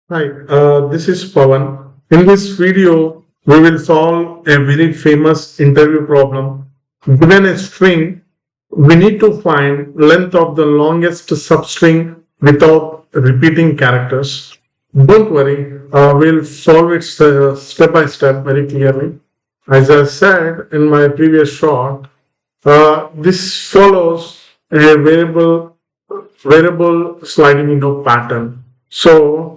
Hi, this is Pawan. In this video, we will solve a very famous interview problem. Given a string, we need to find length of the longest substring without repeating characters. Don't worry, we'll solve it step by step very clearly. As I said in my previous short, this follows a variable sliding window pattern. So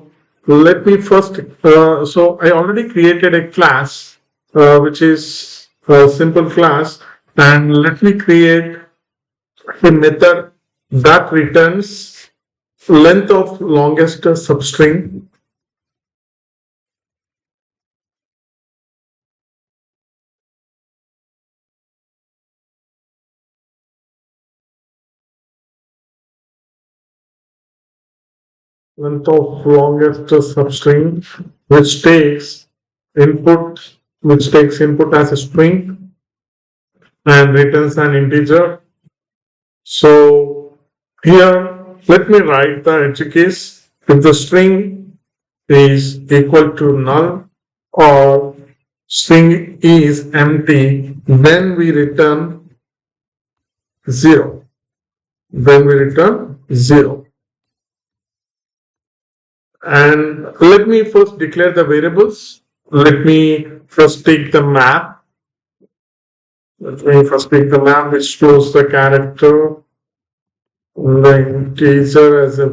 let me first, so I already created a class, which is a simple class, and let me create a method that returns length of longest substring. Length of longest substring, which takes input, which takes input as a string and returns an integer. So here, let me write the edge case. If the string is equal to null or string is empty, then we return 0. Then we return 0. And let me first declare the variables. Let me first take the map. Let me first take the map which stores the character, the integer as a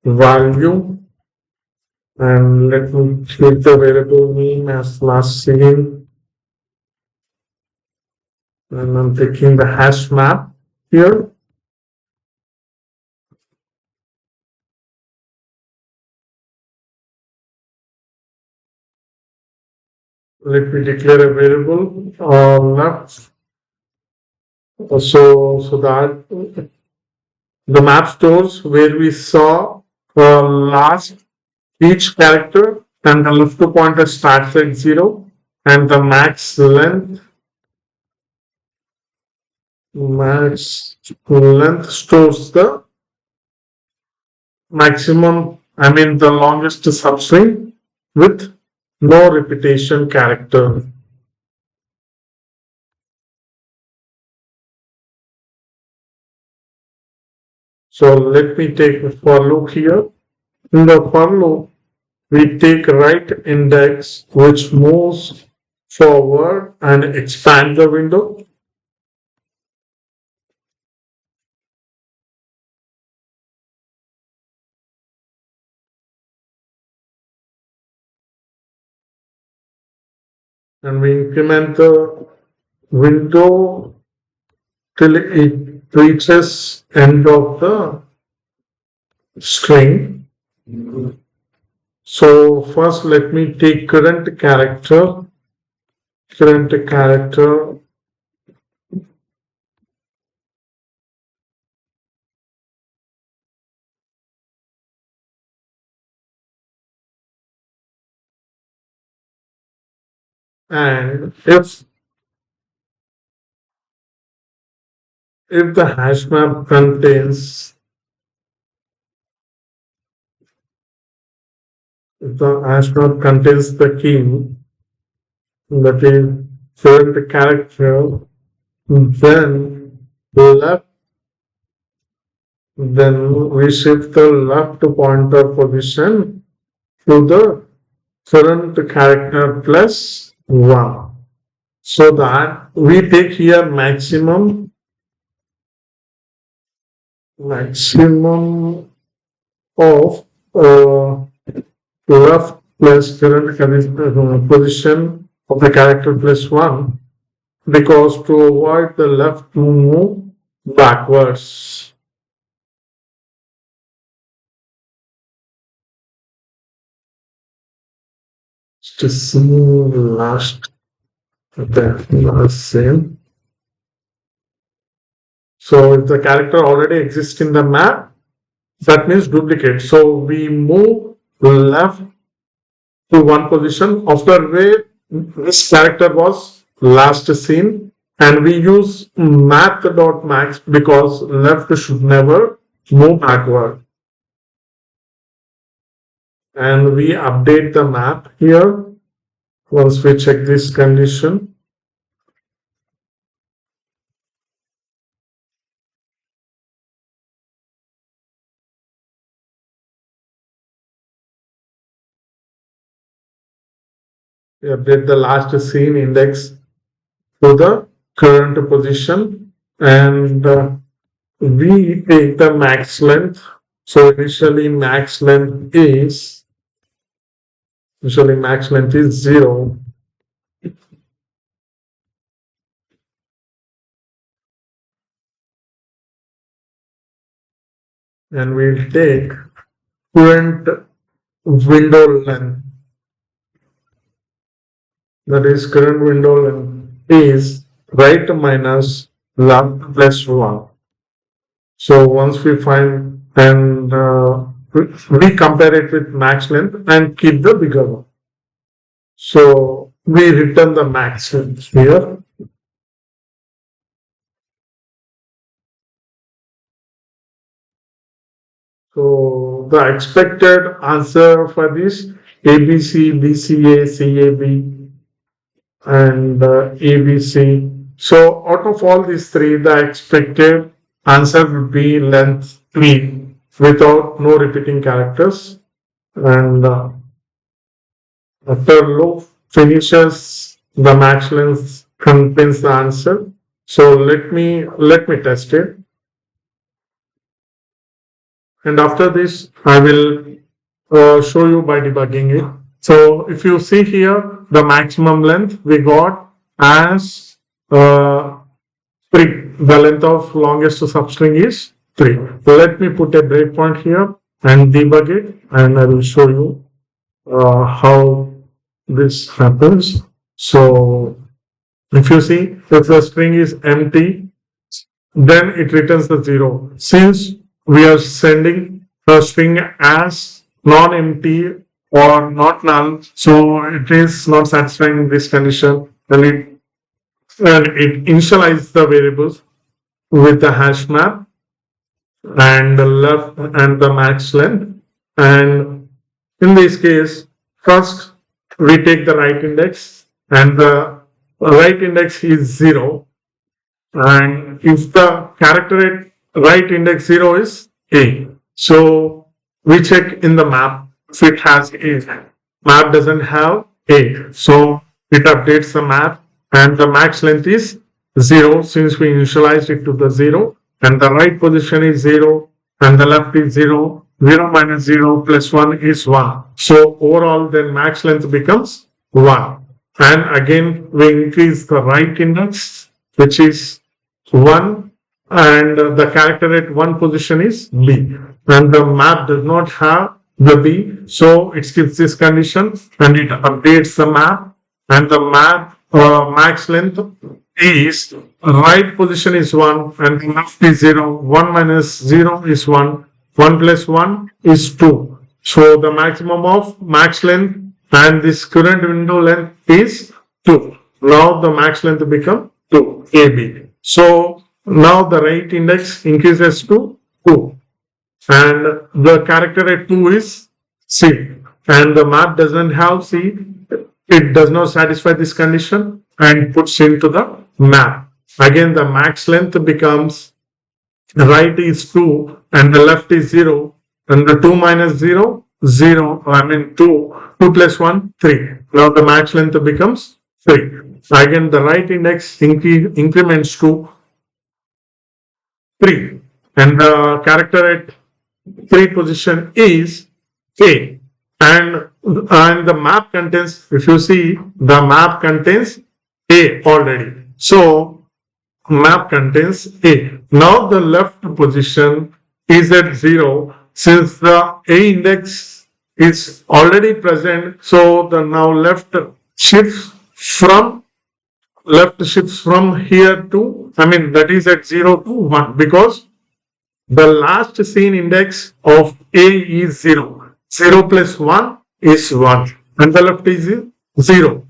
value, and let me take the variable name as last seen, and I'm taking the hash map here. Let me declare a variable left, so that the map stores where we saw last each character, and the left pointer starts at 0, and the max length stores the maximum, I mean the longest substring with no repetition character. So let me take the for loop here. In the for loop, we take right index which moves forward and expand the window. And we increment the window till it reaches end of the string. So first let me take current character, and if the hash map contains the key that is current character, then left then we shift the left pointer position to the current character plus 1, so that we take here maximum of left plus current position of the character plus 1, because to avoid the left to move backwards. To see the last same. So if the character already exists in the map, that means duplicate. So we move left to one position after where this character was last seen, and we use math.max because left should never move backward. and we update the map here. Once we check this condition, we update the last seen index to the current position, and we take the max length. So initially max length is 0, and we'll take current window length. That is current window length is right minus left plus 1. So once we find and we compare it with max length and keep the bigger one. So we return the max length here. So the expected answer for this ABC, BCA, CAB, and ABC. So out of all these three, the expected answer would be length 3 without no repeating characters. And after loop finishes, the max length contains the answer. So let me test it. And after this, I will show you by debugging it. So if you see here, the maximum length we got as 3. The length of longest substring is 3. So let me put a breakpoint here and debug it, and I will show you how this happens. So if you see, if the string is empty, then it returns the 0. Since we are sending the string as non-empty or not null, so it is not satisfying this condition, and it initializes the variables with the hash map and the left and the max length. And in this case, first we take the right index, and the right index is 0. And if the character at right index 0 is A, so we check in the map if it has A. Map doesn't have A, so it updates the map, and the max length is 0 since we initialized it to the 0, and the right position is 0 and the left is 0. 0 minus 0 plus 1 is 1. So overall then max length becomes 1. And again we increase the right index, which is 1, and the character at 1 position is B, and the map does not have the B, so it skips this condition and it updates the map, and the map max length is right position is 1 and the left is 0. 1 minus 0 is 1. 1 plus 1 is 2. So the maximum of max length and this current window length is 2. Now the max length becomes 2, AB. So now the right index increases to 2, and the character at 2 is C, and the map doesn't have C. It does not satisfy this condition and puts into the map. Again, the max length becomes right is 2 and the left is 0, and the 2 minus 0, 0, 2 plus 1, 3. Now the max length becomes 3. Again, the right index increments to 3, and the character at 3 position is A, and the map contains, if you see, the map contains A already. So map contains A. Now the left position is at 0 since the A index is already present. So the now left shifts from here to, that is at 0 to 1, because the last seen index of A is 0. 0 plus 1 is 1, and the left is 0.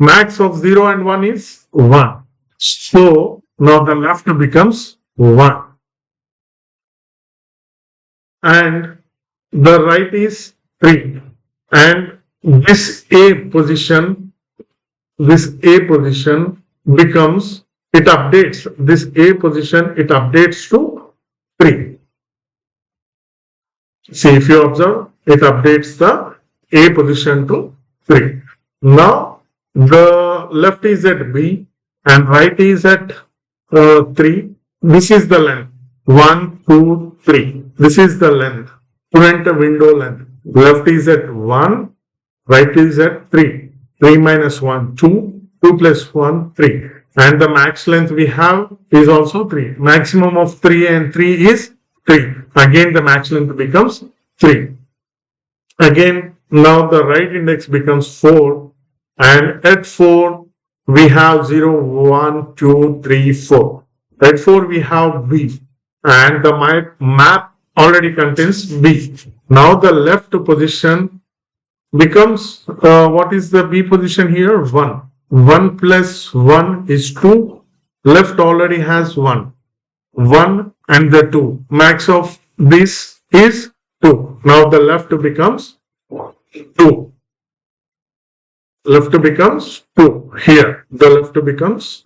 Max of 0 and 1 is 1. So now the left becomes 1. And the right is 3. and this A position becomes, it updates, this A position, it updates to 3. See, if you observe, it updates the A position to 3. Now, the left is at B and right is at 3. This is the length. 1, 2, 3. This is the length. Current window length. Left is at 1, right is at 3. 3 minus 1, 2. 2 plus 1, 3. And the max length we have is also 3. Maximum of 3 and 3 is 3. Again, the max length becomes 3. Again, now the right index becomes 4. And at 4, we have 0, 1, 2, 3, 4. At 4, we have B. And the map already contains B. Now the left position becomes, what is the B position here? 1. 1 plus 1 is 2. Left already has 1. 1 and the 2. Max of this is 2. Now the left becomes 2. Left becomes 2. Here, the left becomes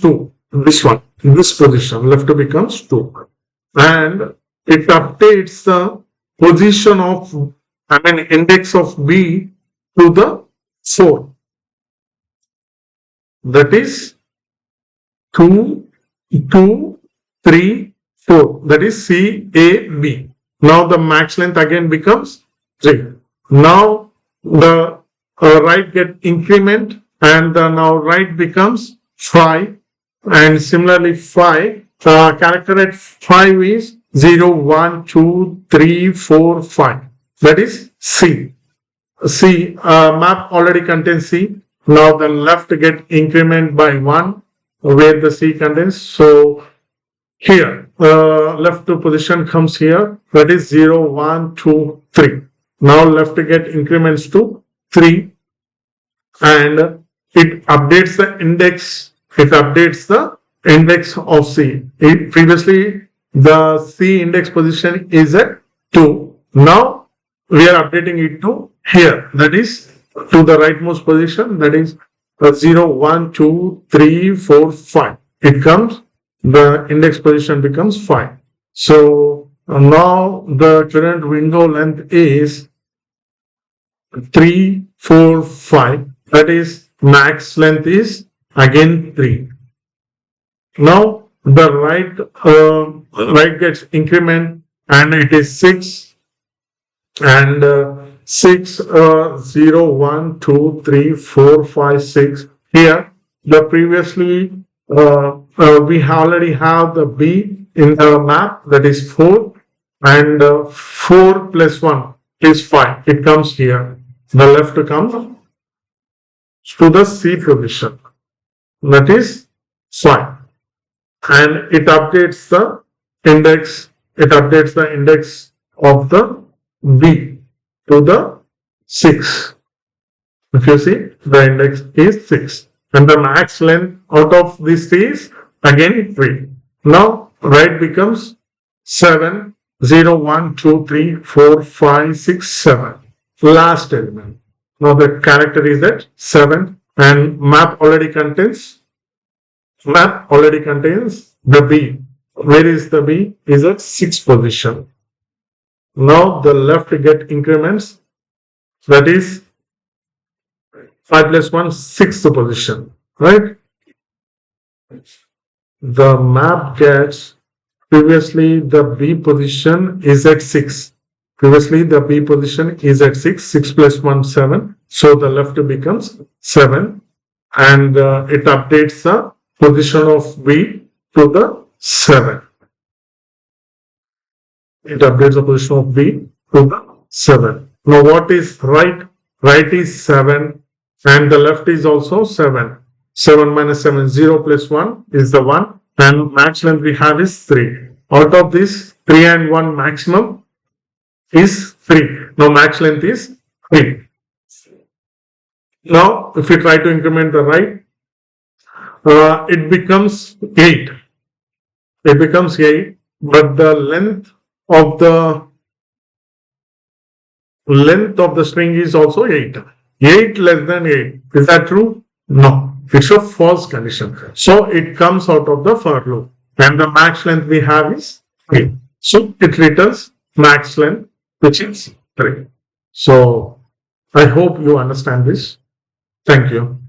2. This one, in this position, left becomes 2. And it updates the position of, index of B to the 4. That is 2, 2, 3, 4. That is C, A, B. Now the max length again becomes 3. Now the right get increment and now right becomes 5. And similarly 5, character at 5 is 0, 1, 2, 3, 4, 5. That is C. C, map already contains C. Now the left get increment by 1 where the C contains. So here, left position comes here. That is 0, 1, 2, 3. Now left get increments to 3 and it updates the index. It updates the index of C. Previously, the C index position is at 2. Now we are updating it to here. That is to the rightmost position. That is 0, 1, 2, 3, 4, 5. It comes, the index position becomes 5. So now the current window length is 3, 4, 5. That is max length is again 3. Now the right gets increment and it is 6 and 6, 0, 1, 2, 3, 4, 5, 6. Here the previously we already have the B in the map, that is 4, and 4 plus 1 is 5. It comes here. The left comes to the C position, that is 5, and it updates the index. It updates the index of the B to the 6. If you see, the index is 6, and the max length out of this is again 3. Now right becomes 7, 0, 1, 2, 3, 4, 5, 6, 7. Last element. Now the character is at 7 and map already contains the B. Where is the B? Is at 6 position. Now the left get increments, that is 5 plus 1, 6th position, right? The map gets, previously the B position is at 6. Previously the B position is at 6. 6 plus 1, 7. So the left becomes 7 and it updates the position of B to the 7. It updates the position of B to the 7. Now what is right? Right is 7 and the left is also 7. 7 minus 7, 0 plus 1 is the 1 and max length we have is 3. Out of this, 3 and 1 maximum is 3. Now max length is 3. Now if we try to increment the right, it becomes 8. It becomes 8, but the length of the length of the string is also 8. 8 less than 8. Is that true? No. It's a false condition. So it comes out of the for loop. And the max length we have is 3. So it returns max length, which is 3. So I hope you understand this. Thank you.